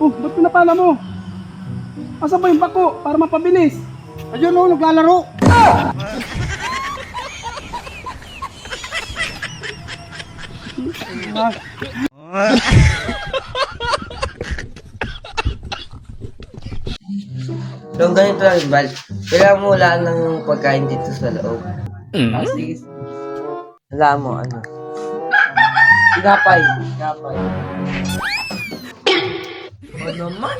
Oh, ba't pinapala mo? Asa ba yung bako para mapabilis? Ayun o, naglalaro. So, ganito lang, Bal. Kailangan mo wala ng pagkain dito sa loob. Ah, sige. Wala mo, ano? Tinapay. Tinapay. Ano naman?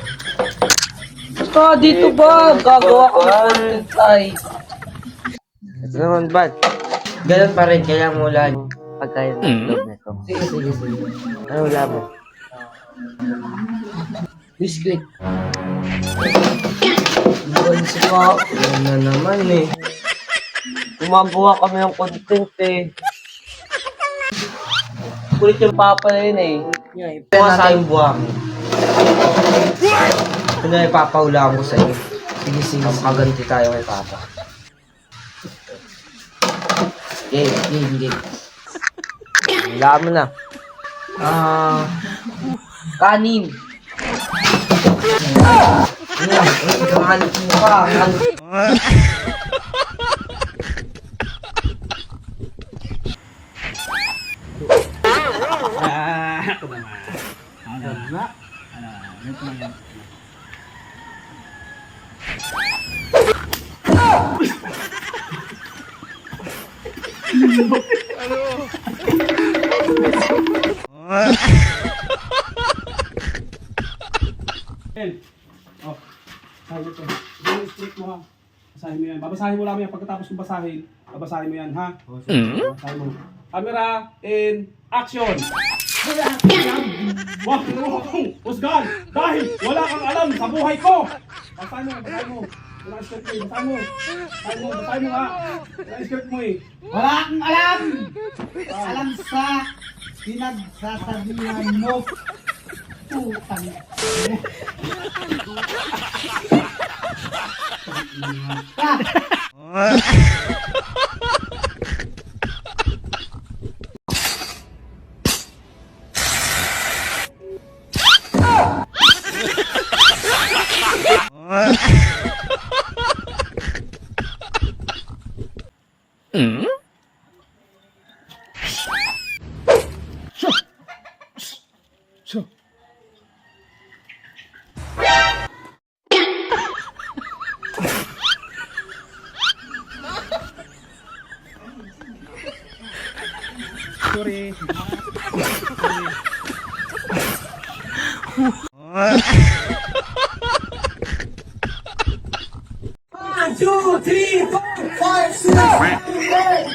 Ah, dito ba? Gagawa ko ng content ay. Ito naman, Bal. Ganun pa rin, kailangan mo wala ng pagkain sa loob na ito. Sige, sige, sige. Ano wala mo? Biscuit. Buwan siya. Yan na naman eh. Gumagawa kami ng content eh. Kulit yung papa na yun eh. Kaya sa yung buwang. Ano ay papahulaan ko sa iyo. Sige, sige. Makaganti tayo kay papa. Game, game, game. Wala mo na. Kanin. Kahanap mo pa. Ako naman. Oh, sabi ko. Yung script mo ha. Basahin mo yan. Babasahin mo lang yan. Pagkatapos kong basahin, babasahin mo yan ha. Babasahin mo. Camera in action! Wag mo akong husgan dahil wala kang alam sa buhay ko! Basahin mo, basahin mo. Wala ang script mo eh. Basahin mo. Basahin mo ha. Wala ang script mo eh. Wala akong alam. Alam sa pinagsasabihan mo. Putang. Sorry. One, two, three, four, five, six, seven, eight.